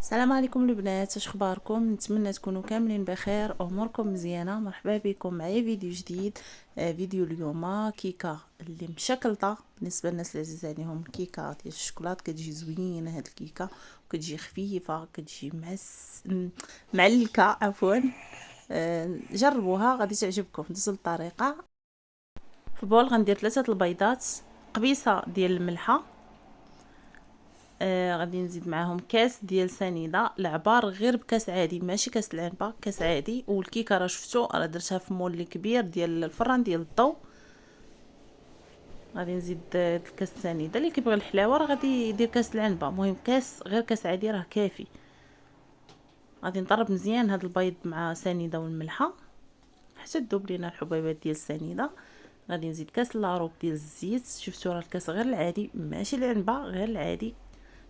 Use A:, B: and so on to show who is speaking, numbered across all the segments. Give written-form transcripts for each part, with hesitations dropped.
A: السلام عليكم البنات، اش اخباركم؟ نتمنى تكونوا كاملين بخير، اموركم مزيانه. مرحبا بكم معايا فيديو جديد. فيديو اليوم كيكه اللي مشكلطه بالنسبه للناس اللي عزيز عليهم. كيكه ديال الشوكولات كتجي زوينه هاد الكيكه، وكتجي خفيفه، كتجي معلكه عفوا. جربوها غادي تعجبكم. ندوزو للطريقه. في بول غندير 3 البيضات، قبيصه ديال الملحه، غادي نزيد معاهم كاس ديال سنيده. العبار غير بكاس عادي، ماشي كاس العنبه، كاس عادي. والكيكه راه شفتو راه درتها في مول كبير ديال الفران ديال الضو. غادي نزيد الكاس السنيده. اللي كيبغي الحلاوه راه غادي يدير كاس العنبه، المهم كاس غير كاس عادي راه كافي. غادي نطرب مزيان هاد البيض مع سنيده والملحه حتى تذوب لينا الحبيبات ديال السنيده. غادي نزيد كاس لاروب ديال الزيت. شفتوا راه الكاس غير العادي، ماشي العنبه، غير العادي.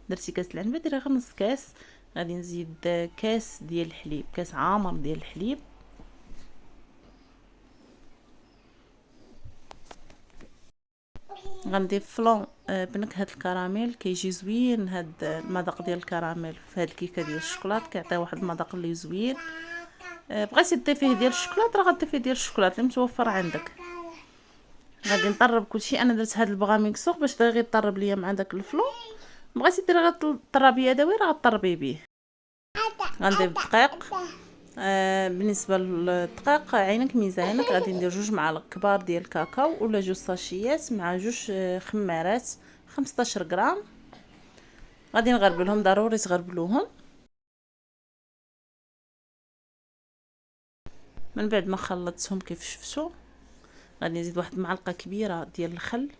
A: درتي كاس العنبه ديري غير نص كاس. غادي نزيد كاس ديال الحليب، كاس عامر ديال الحليب. غنضيف فلون بنكهه الكراميل، كيجي زوين هاد المذاق ديال الكراميل في هاد الكيكه ديال الشوكولات، كيعطي واحد المذاق اللي زوين. بغيتي تضيفيه ديال الشوكولات راه غتضيفيه ديال الشوكولات اللي متوفر عندك. غادي نطرب كلشي. انا درت هاد البغاميكسو باش دغيا يطرب ليا مع داك الفلون. بغيتي ديري غير الطرابيه يدوي راه غطربي بيه. غنضيف دقيق. بالنسبه للدقيق عينك ميزانك. غادي ندير 2 معالق كبار ديال الكاكاو ولا 2 ساشيات مع 2 خمارات 15 غرام. غادي نغربلهم، ضروري تغربلوهم. من بعد ما خلطتهم كيف شفتوا غادي نزيد واحد المعلقه كبيره ديال الخل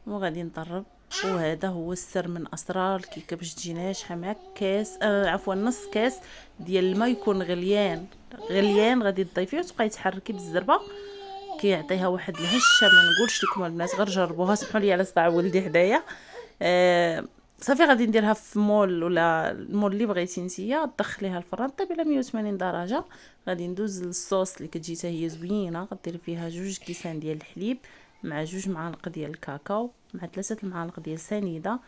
A: وغادي نطرب. وهذا هو السر من اسرار الكيكه باش تجي ناجحه معك. كاس عفوا نص كاس ديال الماء يكون غليان غليان، غادي تضيفيه وتبقاي تحركي بالزربه، كيعطيها واحد الهشه. ما نقولش لكم البنات، غير جربوها. سمحوا لي على صداع ولدي حدايا. صافي غادي نديرها في مول ولا المول اللي بغيتي نتيا، تدخليها الفران طيب على 180 درجه. غادي ندوز للصوص اللي كتجي حتى هي زوينه. غديري فيها 2 كيسان ديال الحليب مع 2 معالق ديال الكاكاو مع 3 المعالق ديال سنيده،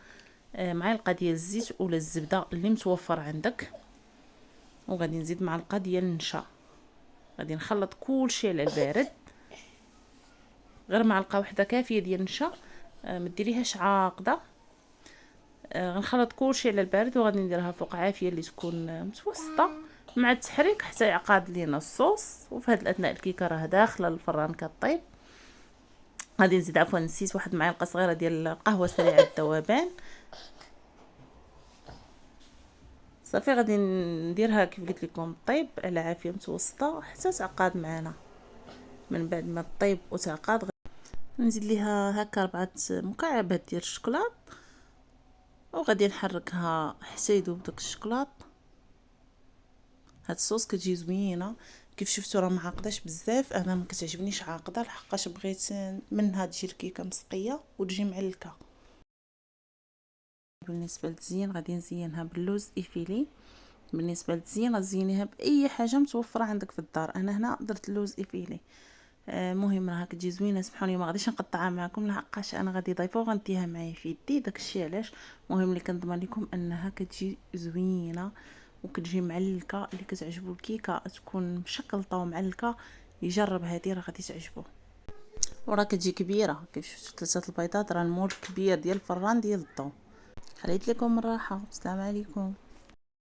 A: معلقه ديال الزيت ولا الزبده اللي متوفر عندك. وغادي نزيد معلقه ديال النشا. غادي نخلط كلشي على البارد، غير معلقه واحده كافيه ديال النشا، ما ديريهاش عاقده. غنخلط كلشي على البارد وغادي نديرها فوق عافيه اللي تكون متوسطه مع التحريك حتى يعقد لينا الصوص. وفي هذه الاثناء الكيكه راه داخله للفران كطيب. غادي نزيد عفوا نسيت واحد المعلقه صغيره ديال القهوه سريعه الذوبان. صافي غادي نديرها كيف قلت لكم طيب على عافيه متوسطه حتى تعقد معنا. من بعد ما طيب وتعقد نزيد ليها هكا 4 مكعبات ديال الشوكولات وغادي نحركها حتى يذوب داك الشوكولات. هاد الصوص كتجي زوينه كيف شفتوا راه معقداش بزاف. انا ما كتعجبنيش عاقده لحقاش بغيت منها تجي الكيكه مسقيه وتجي معلكه. بالنسبه للتزيين غادي نزينها باللوز ايفيلي. بالنسبه للتزيين غتزينيها باي حاجه متوفره عندك في الدار. انا هنا درت اللوز ايفيلي. مهم راها كتجي زوينه. سمحوني ما غاديش نقطعها معكم لحقاش انا غادي ضيفه وغنديها معايا في يدي، داكشي علاش. مهم اللي كنضمن لكم انها كتجي زوينه وكتجي معلكه. اللي كتعجبو الكيكه تكون مشكلطه ومعلكه يجرب هذه راه غادي تعجبو. وراه كتجي كبيره كيف شفتوا 3 البيضات. راه المول كبير ديال الفران ديال الضو. خليت لكم الراحه. السلام عليكم.